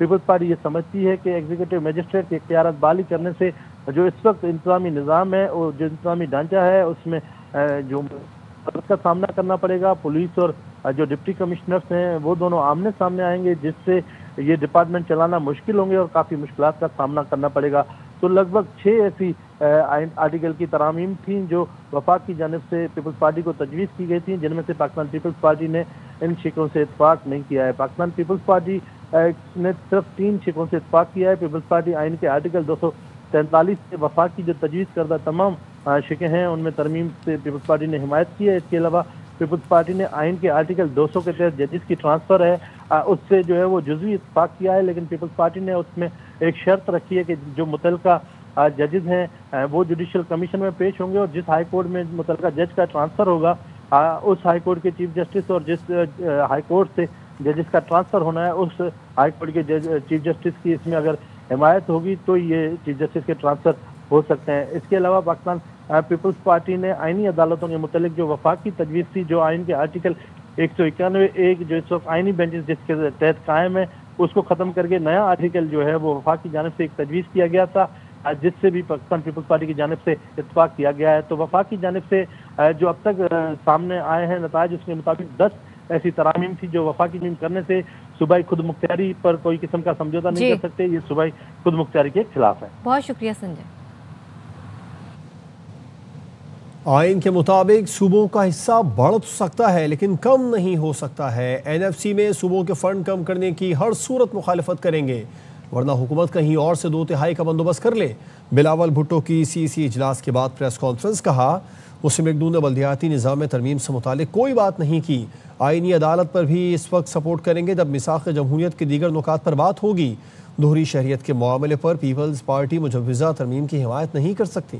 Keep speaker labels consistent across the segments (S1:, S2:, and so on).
S1: Peoples party یہ سمجھتی ہے کہ ایگزیکٹو مجسٹریٹ کی اختیارات بحالی کرنے سے جو اس وقت انتظامی نظام ہے اور جو انتظامی ڈھانچہ ہے اس میں جو کا سامنا کرنا پڑے گا. پولیس اور جو ڈپٹی کمشنرز ہیں وہ دونوں آمنے سامنے آئیں گے، جس سے یہ ڈپارٹمنٹ چلانا مشکل ہوں گے اور کافی مشکلات کا سامنا کرنا پڑے گا. تو لگ بھگ 6 ایسی آرٹیکل کی ترامیم تھیں جو وفاق کی جانب سے پیپلز پارٹی کو تجویز کی گئی تھیں، جن میں سے پاکستان پیپلز پارٹی نے ان شکوں سے اتفاق نہیں کیا ہے. پاکستان پیپلز پارٹی نے صرف 3 شکوں سے اتفاق کیا ہے. پیپلز پارٹی آئین کے آرٹیکل 243 سے وفاق کی جو تجویز کردہ تمام شکیں ہیں ان میں ترمیم سے پیپلز پارٹی نے حمایت کی ہے. اس کے علاوہ پیپلز پارٹی نے آئین کے آرٹیکل 200 کے تحت ججز کی ٹرانسفر ہے اس سے جو ہے وہ جزوی اتفاق کیا ہے، لیکن پیپلز پارٹی نے اس میں ایک شرط رکھی ہے کہ جو متعلقہ ججز ہیں وہ جوڈیشل کمیشن میں پیش ہوں گے، اور جس ہائی کورٹ میں متعلقہ جج کا ٹرانسفر ہوگا اس ہائی کورٹ کے چیف جسٹس اور جس ہائی کورٹ سے ججز کا ٹرانسفر ہونا ہے اس ہائی کورٹ کے چیف جسٹس کی اس میں اگر حمایت ہوگی تو یہ چیف جسٹس کے ٹرانسفر ہو سکتے ہیں. اس کے علاوہ پاکستان پیپلز پارٹی نے آئینی عدالتوں کے متعلق جو وفاق کی تجویز تھی، جو آئین کے آرٹیکل 191 جو اس وقت آئینی بینچز جس کے تحت قائم ہے، اس کو ختم کر کے نیا آرٹیکل جو ہے وہ وفاق کی جانب سے ایک تجویز کیا گیا تھا، جس سے بھی پاکستان پیپلز پارٹی کی جانب سے اتفاق کیا گیا ہے. تو وفاق کی جانب سے جو اب تک سامنے آئے ہیں نتائج، اس کے مطابق 10 ایسی ترامیم تھی جو وفاقی ترمیم کرنے سے صوبائی خود مختاری پر کوئی قسم کا سمجھوتہ نہیں کر سکتے. یہ صوبائی خود مختاری کے خلاف ہے.
S2: بہت شکریہ سنجے.
S3: آئین کے مطابق صوبوں کا حصہ بڑھ سکتا ہے لیکن کم نہیں ہو سکتا ہے. NFC میں صوبوں کے فنڈ کم کرنے کی ہر صورت مخالفت کریں گے، ورنہ حکومت کہیں اور سے 2/3 کا بندوبست کر لے. بلاول بھٹو کی CEC اجلاس کے بعد پریس کانفرنس. کہا مسلم لیگ نون نے بلدیاتی نظام میں ترمیم سے متعلق کوئی بات نہیں کی. آئینی عدالت پر بھی اس وقت سپورٹ کریں گے جب میثاق جمہوریت کے دیگر نکات پر بات ہوگی. دوہری شہریت کے معاملے پر پیپلز پارٹی مجوزہ ترمیم کی حمایت نہیں کر سکتی.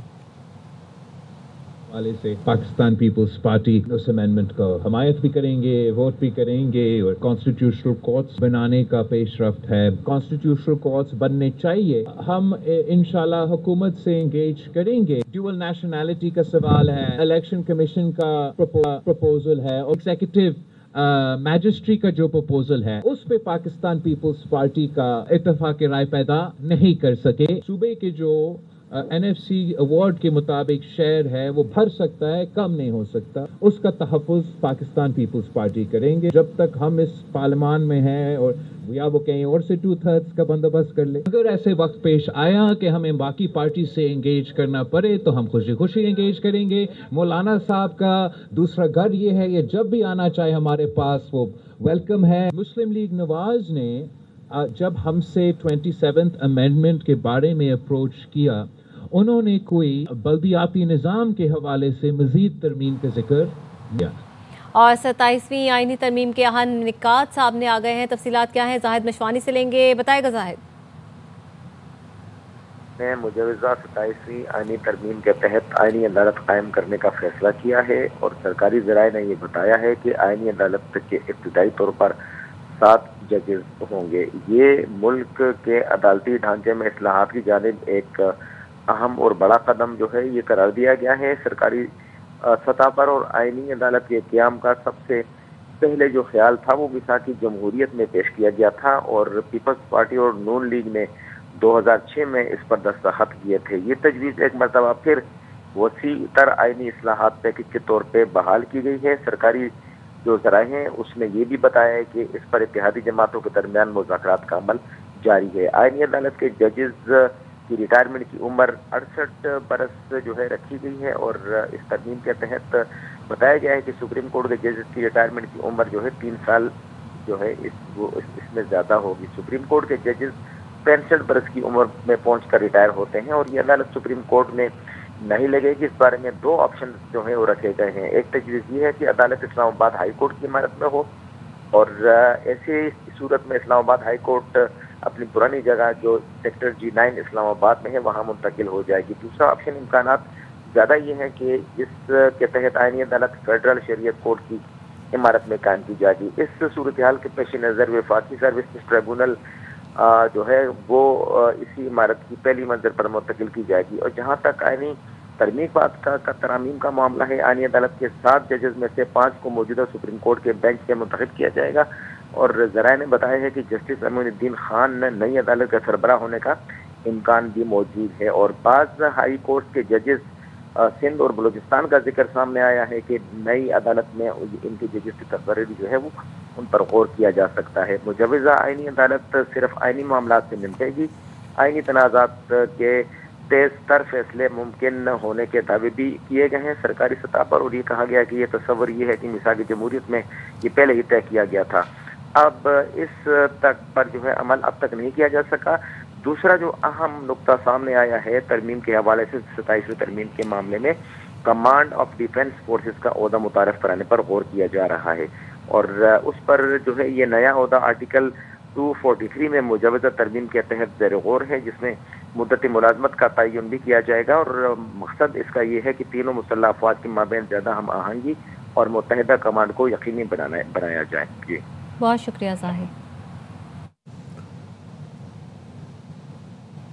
S4: والے سے پاکستان پیپلز پارٹی اس امینڈمنٹ کا حمایت بھی کریں گے، ووٹ بھی کریں گے، اور کانسٹیٹیوشنل کورٹس بنانے کا پیش رفت ہے. کانسٹیٹیوشنل کورٹس بننے چاہیے. ہم انشاءاللہ حکومت سے انگیج کریں گے. ڈیول نیشنلٹی کا سوال ہے، الیکشن کمیشن کا پروپوزل ہے، اور ایگزیکٹو میجسٹری کا جو پروپوزل ہے اس پہ پاکستان پیپلز پارٹی کا اتفاق رائے پیدا نہیں کر سکے. صوبے کے جو NFC ایوارڈ کے مطابق شہر ہے وہ بھر سکتا ہے، کم نہیں ہو سکتا. اس کا تحفظ پاکستان پیپلز پارٹی کریں گے جب تک ہم اس پارلیمان میں ہیں، اور یا وہ کہیں اور سے 2/3 کا بندوبست کر لیں. اگر ایسے وقت پیش آیا کہ ہمیں باقی پارٹی سے انگیج کرنا پڑے تو ہم خوشی خوشی انگیج کریں گے. مولانا صاحب کا دوسرا گھر یہ ہے، یہ جب بھی آنا چاہے ہمارے پاس وہ ویلکم ہے. مسلم لیگ نواز نے جب ہم سے 27th امینڈمنٹ کے بارے میں اپروچ کیا، انہوں نے کوئی بلدیاتی نظام کے حوالے سے مزید ترمیم کا ذکر کیا.
S2: اور 27ویں آئینی ترمیم کے اہم نکات سامنے آ گئے ہیں. تفصیلات کیا ہیں زاہد مشوانی سے لیں گے، بتائے گا زاہد.
S5: نے مجوزہ 27ویں آئینی ترمیم کے تحت آئینی عدالت قائم کرنے کا فیصلہ کیا ہے، اور سرکاری ذرائع نے یہ بتایا ہے کہ آئینی عدالت کے ابتدائی طور پر 7 ججز ہوں گے. یہ ملک کے عدالتی ڈھانچے میں اصلاحات کی جانب ایک اہم اور بڑا قدم جو ہے یہ قرار دیا گیا ہے. سرکاری سطح پر اور آئینی عدالت کے قیام کا سب سے پہلے جو خیال تھا وہ میثاق جمہوریت میں پیش کیا گیا تھا، اور پیپلز پارٹی اور نون لیگ نے 2006 میں اس پر دستخط کیے تھے. یہ تجویز ایک مرتبہ پھر وسیع تر آئینی اصلاحات پیکج کے طور پہ بحال کی گئی ہے. سرکاری جو ذرائع ہیں اس نے یہ بھی بتایا ہے کہ اس پر اتحادی جماعتوں کے درمیان مذاکرات کا عمل جاری ہے. آئینی عدالت کے ججز کی ریٹائرمنٹ کی عمر 68 برس جو ہے رکھی گئی ہے، اور اس ترمیم کے تحت بتایا گیا ہے کہ سپریم کورٹ کے ججز کی ریٹائرمنٹ کی عمر جو ہے 3 سال جو ہے اس میں زیادہ ہوگی. سپریم کورٹ کے ججز 65 برس کی عمر میں پہنچ کر ریٹائر ہوتے ہیں، اور یہ عدالت سپریم کورٹ میں نہیں لگے گی. اس بارے میں 2 آپشن جو ہیں وہ رکھے گئے ہیں. ایک تجویز یہ ہے کہ عدالت اسلام آباد ہائی کورٹ کی عمارت میں ہو، اور ایسے صورت میں اسلام آباد ہائی کورٹ اپنی پرانی جگہ جو سیکٹر G9 اسلام آباد میں ہے وہاں منتقل ہو جائے گی. دوسرا آپشن امکانات زیادہ یہ ہیں کہ جس کے تحت آئینی عدالت فیڈرل شریعت کورٹ کی عمارت میں قائم کی جائے گی. اس صورتحال کے پیش نظر وفاقی سروسز ٹریبونل جو ہے وہ اسی عمارت کی پہلی منزل پر منتقل کی جائے گی. اور جہاں تک آئینی ترامیم کا معاملہ ہے، آئینی عدالت کے 7 ججز میں سے 5 کو موجودہ سپریم کورٹ کے بینچ سے منتخب کیا جائے گا، اور ذرائع نے بتایا ہے کہ جسٹس امین الدین خان نئی عدالت کا سربراہ ہونے کا امکان بھی موجود ہے، اور بعض ہائی کورٹ کے ججز سندھ اور بلوچستان کا ذکر سامنے آیا ہے کہ نئی عدالت میں ان کے ججز کی تقرری جو ہے وہ ان پر غور کیا جا سکتا ہے۔ مجوزہ آئینی عدالت صرف آئینی معاملات سے نمٹے گی، آئینی تنازعات کے تیز تر فیصلے ممکن ہونے کے دعوے بھی کیے گئے ہیں سرکاری سطح پر، اور یہ کہا گیا کہ یہ تصور یہ ہے کہ میثاق جمہوریت میں یہ پہلے ہی طے کیا گیا تھا، اب اس تک پر جو ہے عمل اب تک نہیں کیا جا سکا۔ دوسرا جو اہم نقطہ سامنے آیا ہے ترمیم کے حوالے سے 27ویں ترمیم کے معاملے میں کمانڈ آف ڈیفنس فورسز کا عہدہ متعارف کرانے پر غور کیا جا رہا ہے، اور اس پر جو ہے یہ نیا عہدہ آرٹیکل 243 میں مجوزہ ترمیم کے تحت زیر غور ہے، جس میں مدت ملازمت کا تعین بھی کیا جائے گا، اور مقصد اس کا یہ ہے کہ تینوں مسلح افواج کے مابین زیادہ ہم آہنگی اور متحدہ کمانڈ کو یقینی بنایا جائے۔ جی
S2: بہت شکریہ ظاہر۔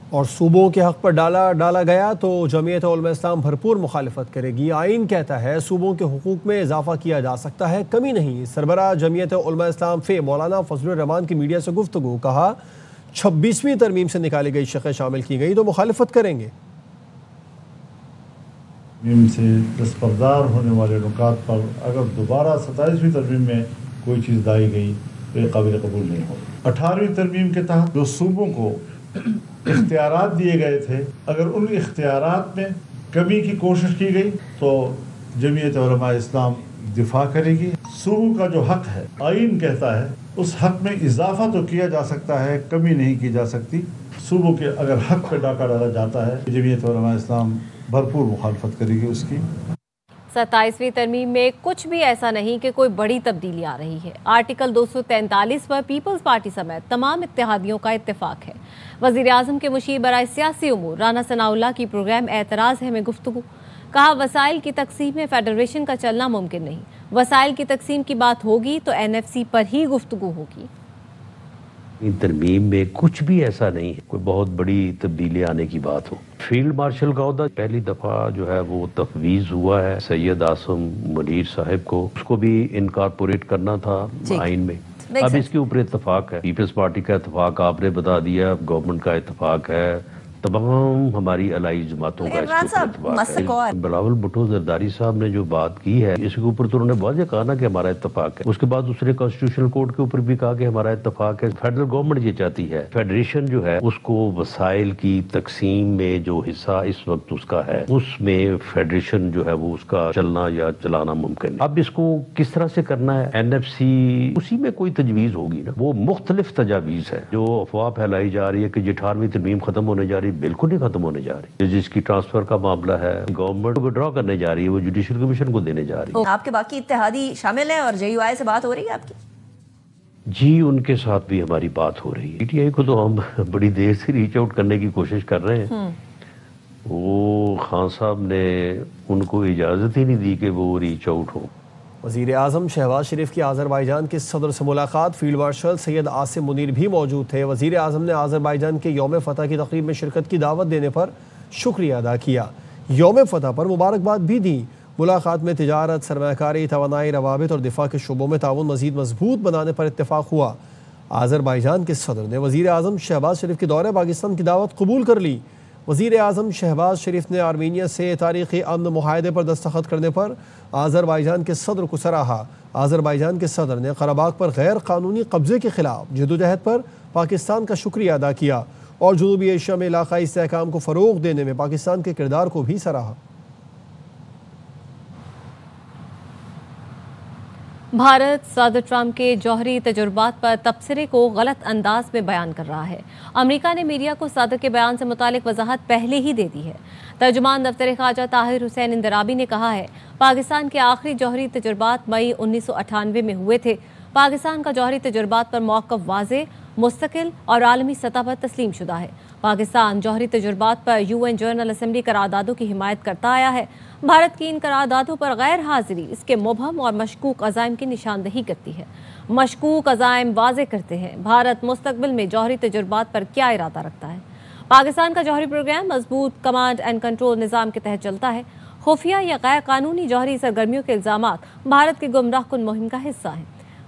S3: اور صوبوں کے حق پر ڈالا گیا تو جمعیت علماء اسلام بھرپور مخالفت کرے گی۔ آئین کہتا ہے صوبوں کے حقوق میں اضافہ کیا جا سکتا ہے، کمی نہیں۔ سربراہ جمعیت علماء اسلام فے مولانا فضل الرحمان کی میڈیا سے گفتگو، کہا 26ویں ترمیم سے نکالی گئی شقیں شامل کی گئی تو مخالفت کریں گے۔
S6: ترمیم سے دستبردار ہونے والے نکات پر اگر دوبارہ 27ویں ترمیم میں کوئی چیز لائی گئی تو یہ قابل قبول نہیں ہوگی۔ 18ویں ترمیم کے تحت جو صوبوں کو اختیارات دیے گئے تھے، اگر ان اختیارات میں کمی کی کوشش کی گئی تو جمعیت علماء اسلام دفاع کرے گی۔ صوبوں کا جو حق ہے آئین کہتا ہے اس حق میں اضافہ تو کیا جا سکتا ہے، کمی نہیں کی جا سکتی۔ صوبوں کے اگر حق پہ ڈاکہ ڈالا جاتا ہے جمعیت علماء اسلام بھرپور مخالفت کرے گی اس کی۔
S2: 27ویں ترمیم میں کچھ بھی ایسا نہیں کہ کوئی بڑی تبدیلی آ رہی ہے۔ آرٹیکل 243 پر پیپلز پارٹی سمیت تمام اتحادیوں کا اتفاق ہے۔ وزیر اعظم کے مشیر برائے سیاسی امور رانا ثناء اللہ کی پروگرام اعتراض ہے میں گفتگو، کہا وسائل کی تقسیم میں فیڈریشن کا چلنا ممکن نہیں، وسائل کی تقسیم کی بات ہوگی تو NFC پر ہی گفتگو ہوگی۔
S7: ترمیم میں کچھ بھی ایسا نہیں ہے کوئی بہت بڑی تبدیلی آنے کی بات ہو۔ فیلڈ مارشل کا عہدہ پہلی دفعہ جو ہے وہ تفویض ہوا ہے سید عاصم منیر صاحب کو، اس کو بھی انکارپوریٹ کرنا تھا آئین میں۔ اب اس کے اوپر اتفاق ہے، پیپلز پارٹی کا اتفاق آپ نے بتا دیا، گورنمنٹ کا اتفاق ہے، تمام ہماری علائی جماعتوں کا اس کے اوپر اتفاق ہے۔ بلاول بھٹو زرداری صاحب نے جو بات کی ہے اس کے اوپر تو انہوں نے واضح کہا نا کہ ہمارا اتفاق ہے۔ اس کے بعد اس نے کانسٹیٹیوشنل کورٹ کے اوپر بھی کہا کہ ہمارا اتفاق ہے۔ فیڈرل گورنمنٹ یہ چاہتی ہے فیڈریشن جو ہے اس کو وسائل کی تقسیم میں جو حصہ اس وقت اس کا ہے اس میں فیڈریشن جو ہے وہ اس کا چلنا یا چلانا ممکن ہے۔ اب اس کو کس طرح سے کرنا ہے NFC اسی میں کوئی تجویز ہوگی نا، وہ مختلف تجاویز ہے۔ جو افواہ پھیلائی جا رہی ہے کہ 18ویں ترمیم ختم ہونے جا رہی، بالکل نہیں ختم ہونے جا رہی۔ جس کی ٹرانسفر کا معاملہ ہے گورنمنٹ وڈرا کرنے جا رہی ہے، وہ جوڈیشل کمیشن کو دینے جا رہی ہے۔
S8: آپ کے باقی اتحادی شامل ہیں اور JUI سے بات ہو رہی ہے آپ کی؟
S7: جی ان کے ساتھ بھی ہماری بات ہو رہی ہے۔ PTI کو تو ہم بڑی دیر سے ریچ آؤٹ کرنے کی کوشش کر رہے ہیں، وہ خان صاحب نے ان کو اجازت ہی نہیں دی کہ وہ ریچ آؤٹ ہو۔
S3: وزیر اعظم شہباز شریف کی آذربائیجان کے صدر سے ملاقات، فیلڈ مارشل سید عاصم منیر بھی موجود تھے۔ وزیر اعظم نے آذربائیجان کے یوم فتح کی تقریب میں شرکت کی دعوت دینے پر شکریہ ادا کیا، یوم فتح پر مبارکباد بھی دی۔ ملاقات میں تجارت، سرمایہ کاری، توانائی، روابط اور دفاع کے شعبوں میں تعاون مزید مضبوط بنانے پر اتفاق ہوا۔ آذربائیجان کے صدر نے وزیر اعظم شہباز شریف کے دورہ پاکستان کی دعوت قبول کر لی۔ وزیر اعظم شہباز شریف نے آرمینیا سے تاریخی امن معاہدے پر دستخط کرنے پر آذربائیجان کے صدر کو سراہا۔ آذربائیجان کے صدر نے قرہ باغ پر غیر قانونی قبضے کے خلاف جدوجہد پر پاکستان کا شکریہ ادا کیا اور جنوبی ایشیا میں علاقائی استحکام کو فروغ دینے میں پاکستان کے کردار کو بھی سراہا۔
S2: بھارت صدر ٹرمپ کے جوہری تجربات پر تبصرے کو غلط انداز میں بیان کر رہا ہے۔ امریکہ نے میڈیا کو صدر کے بیان سے متعلق وضاحت پہلے ہی دے دی ہے۔ ترجمان دفتر خارجہ طاہر حسین اندرابی نے کہا ہے پاکستان کے آخری جوہری تجربات مئی 1998 میں ہوئے تھے۔ پاکستان کا جوہری تجربات پر موقف واضح، مستقل اور عالمی سطح پر تسلیم شدہ ہے۔ پاکستان جوہری تجربات پر UN جنرل اسمبلی قراردادوں کی حمایت کرتا آیا ہے۔ بھارت کی ان قراردادوں پر غیر حاضری اس کے مبہم اور مشکوک عزائم کی نشاندہی کرتی ہے۔ مشکوک عزائم واضح کرتے ہیں بھارت مستقبل میں جوہری تجربات پر کیا ارادہ رکھتا ہے۔ پاکستان کا جوہری پروگرام مضبوط کمانڈ اینڈ کنٹرول نظام کے تحت چلتا ہے۔ خفیہ یا غیر قانونی جوہری سرگرمیوں کے الزامات بھارت کی گمراہ کن مہم کا حصہ ہیں۔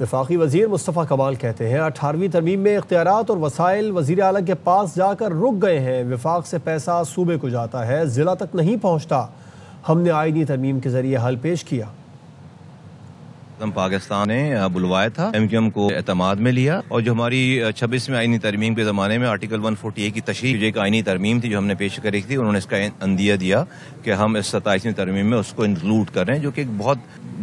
S3: وفاقی وزیر مصطفیٰ کمال کہتے ہیں 18ویں ترمیم میں اختیارات اور وسائل وزیر اعلیٰ کے پاس جا کر رک گئے ہیں. وفاق سے پیسہ صوبے کو جاتا ہے، ضلع تک نہیں پہنچتا. ہم نے آئینی ترمیم کے ذریعے حل پیش کیا.
S9: پاکستان نے بلوایا تھا، ایم کیو ایم کو اعتماد میں لیا، اور جو ہماری 26ویں آئینی ترمیم کے زمانے میں آرٹیکل 148 کی تشریح، جو ایک آئینی ترمیم تھی جو ہم نے پیش کری تھی، انہوں نے اس کا عندیہ دیا کہ ہم اس 27ویں ترمیم میں اس کو انکلوڈ کر رہے ہیں، جو کہ ایک بہت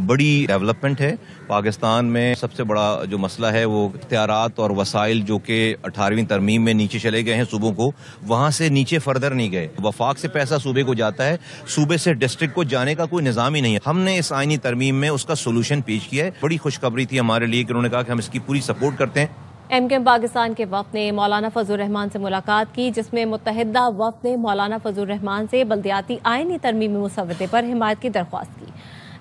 S9: بڑی ڈیولپمنٹ ہے. پاکستان میں سب سے بڑا جو مسئلہ ہے وہ اختیارات اور وسائل جو کہ 18ویں ترمیم میں نیچے چلے گئے ہیں صوبوں کو، وہاں سے نیچے فردر نہیں گئے. وفاق سے پیسہ صوبے کو جاتا ہے، صوبے سے ڈسٹرکٹ کو جانے کا کوئی نظام ہی نہیں ہے. ہم نے اس آئینی ترمیم میں اس کا سولوشن پیش کیا ہے. بڑی خوشخبری تھی ہمارے لیے کہ انہوں نے کہا کہ ہم اس کی پوری سپورٹ کرتے ہیں.
S2: ایم کیو ایم پاکستان کے وفد نے مولانا فضل الرحمان سے ملاقات کی، جس میں متحدہ وفد نے مولانا فضل الرحمان سے بلدیاتی آئینی ترمیمی مسودے پر حمایت کی درخواست کی.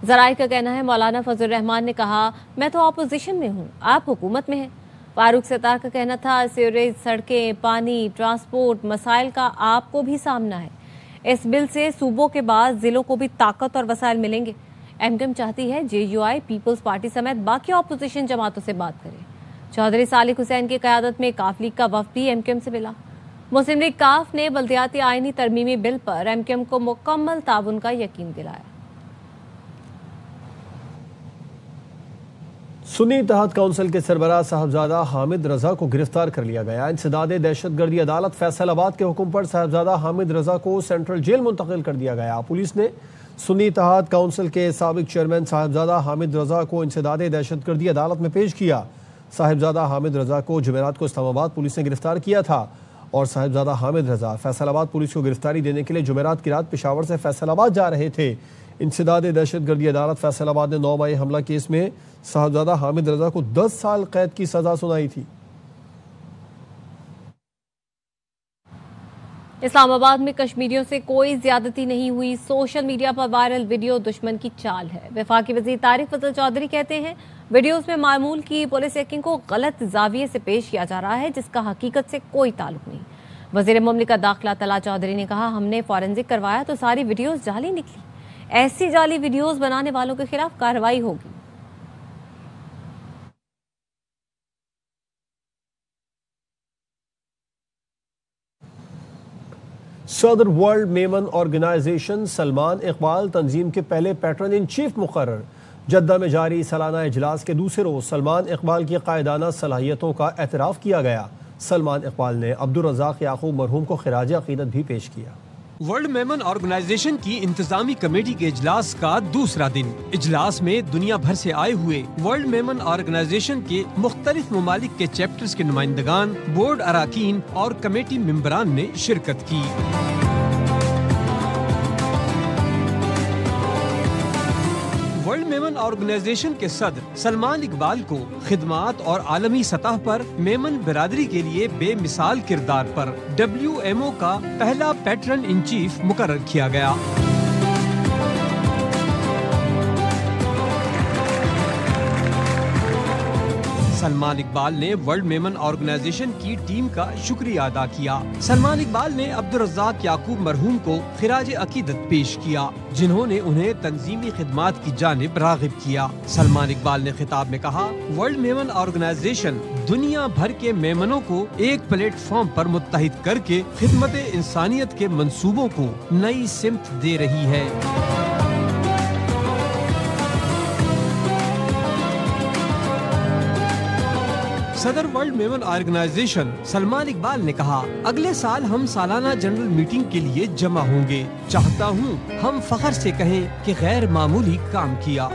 S2: ذرائع کا کہنا ہے مولانا فضل الرحمان نے کہا، میں تو اپوزیشن میں ہوں، آپ حکومت میں ہیں. فاروق ستار کا کہنا تھا، سیوریج، سڑکیں، پانی، ٹرانسپورٹ مسائل کا آپ کو بھی سامنا ہے. اس بل سے صوبوں کے بعد ضلعوں کو بھی طاقت اور وسائل ملیں گے. ایم کیو ایم چاہتی ہے JUI پیپلز پارٹی سمیت باقی اپوزیشن جماعتوں سے بات کرے. چودھری صالح حسین کی قیادت میں کاف لیگ کا وفد بھی ایم کیو ایم سے ملا. مسلم لیگ کاف نے بلدیاتی آئینی ترمیمی بل پر ایم کیو ایم کو مکمل تعاون کا یقین دلایا.
S3: سنی اتحاد کونسل کے سربراہ صاحبزادہ حامد رضا کو گرفتار کر لیا گیا. انسداد دہشت گردی عدالت فیصل آباد کے حکم پر صاحبزادہ حامد رضا کو سینٹرل جیل منتقل کر دیا گیا. پولیس نے سنی اتحاد کونسل کے سابق چیئرمین صاحبزادہ حامد رضا کو انسداد دہشت گردی عدالت میں پیش کیا. صاحبزادہ حامد رضا کو جمعرات کو اسلام آباد پولیس نے گرفتار کیا تھا، اور صاحبزادہ حامد رضا فیصل آباد پولیس کو گرفتاری دینے کے لیے جمعرات کی رات پشاور سے فیصل آباد جا رہے تھے. انسداد دہشت گردی عدالت فیصل آباد نے 9 مئی حملہ کیس میں صاحبزادہ حامد رضا کو 10 سال قید کی سزا سنائی تھی.
S2: اسلام آباد میں کشمیریوں سے کوئی زیادتی نہیں ہوئی، سوشل میڈیا پر وائرل ویڈیو دشمن کی چال ہے. وفاقی وزیر طارق فضل چودھری کہتے ہیں ویڈیوز میں معمول کی پولیس چیکنگ کو غلط زاویے سے پیش کیا جا رہا ہے، جس کا حقیقت سے کوئی تعلق نہیں. وزیر مملکت داخلہ طلعت چودھری نے کہا، ہم نے فورنزک کروایا تو ساری ویڈیوز جعلی نکلی. ایسی جعلی ویڈیوز بنانے والوں کے خلاف کارروائی ہوگی.
S3: صدر ورلڈ میمن آرگنائزیشن سلمان اقبال تنظیم کے پہلے پیٹرن ان چیف مقرر. جدہ میں جاری سالانہ اجلاس کے دوسرے روز سلمان اقبال کی قائدانہ صلاحیتوں کا اعتراف کیا گیا. سلمان اقبال نے عبدالرزاق یعقوب مرحوم کو خراج عقیدت بھی پیش کیا.
S10: ورلڈ میمن آرگنائزیشن کی انتظامی کمیٹی کے اجلاس کا دوسرا دن. اجلاس میں دنیا بھر سے آئے ہوئے ورلڈ میمن آرگنائزیشن کے مختلف ممالک کے چیپٹرز کے نمائندگان، بورڈ اراکین اور کمیٹی ممبران نے شرکت کی. ورلڈ میمن آرگنائزیشن کے صدر سلمان اقبال کو خدمات اور عالمی سطح پر میمن برادری کے لیے بے مثال کردار پر WMO کا پہلا پیٹرن ان چیف مقرر کیا گیا. سلمان اقبال نے ورلڈ میمن آرگنائزیشن کی ٹیم کا شکریہ ادا کیا. سلمان اقبال نے عبدالرزاق یعقوب مرحوم کو خراج عقیدت پیش کیا، جنہوں نے انہیں تنظیمی خدمات کی جانب راغب کیا. سلمان اقبال نے خطاب میں کہا، ورلڈ میمن آرگنائزیشن دنیا بھر کے میمنوں کو ایک پلیٹ فارم پر متحد کر کے خدمت انسانیت کے منصوبوں کو نئی سمت دے رہی ہے. صدر ورلڈ میمن آرگنائزیشن سلمان اقبال نے کہا، اگلے سال ہم سالانہ جنرل میٹنگ کے لیے جمع ہوں گے. چاہتا ہوں ہم فخر سے کہیں کہ غیر معمولی کام کیا.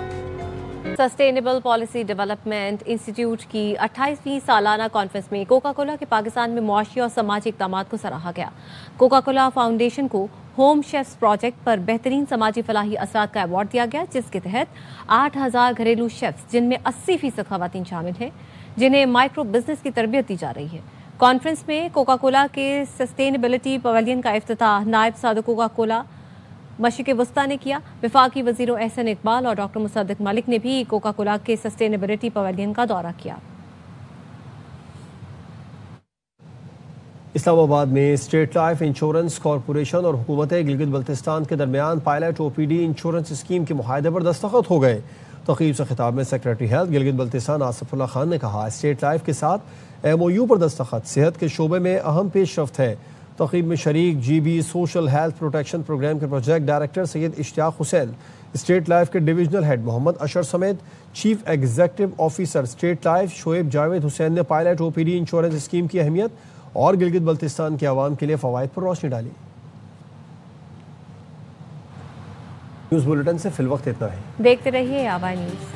S2: سسٹینیبل پالیسی ڈیولپمنٹ انسٹیٹیوٹ کی 28ویں سالانہ کانفرنس میں کوکا کولا کے پاکستان میں معاشی اور سماجی اقدامات کو سراہا گیا. کوکا کولا فاؤنڈیشن کو ہوم شیفز پروجیکٹ پر بہترین سماجی فلاحی اثرات کا ایوارڈ دیا گیا، جس کے تحت 8000 گھریلو شیفز، جن میں 80% خواتین شامل ہیں، جنہیں مائکرو بزنس کی تربیت دی جا رہی ہے. کانفرنس میں کوکا کولا کے سسٹینیبلٹی پویلین کا افتتاح نائب صدر کوکا کولا مشرق وسطی نے کیا. وفاقی وزیروں احسن اقبال اور ڈاکٹر مصدق ملک نے بھی کوکا کولا کے سسٹینیبلٹی پویلین کا دورہ کیا.
S3: اسلام آباد میں اسٹیٹ لائف انشورنس کارپوریشن اور حکومت گلگت بلتستان کے درمیان پائلٹ OPD انشورنس اسکیم کے معاہدے پر دستخط ہو گئے. تقریب سے خطاب میں سیکریٹری ہیلتھ گلگت بلتستان آصف اللہ خان نے کہا اسٹیٹ لائف کے ساتھ MOU پر دستخط صحت کے شعبے میں اہم پیش رفت ہے۔ تقریب میں شریک GB social health protection programme کے پروجیکٹ ڈائریکٹر سید اشتیاق حسین، اسٹیٹ لائف کے ڈویژنل ہیڈ محمد اشر سمیت chief executive officer State Life Shoaib Javed Hussain نے پائلٹ OPD انشورنس اسکیم کی اہمیت اور گلگت بلتستان کے عوام کے لیے فوائد پر روشنی ڈالی۔ نیوز بلیٹن سے فی الوقت اتنا ہے،
S2: دیکھتے رہیے آواز نیوز۔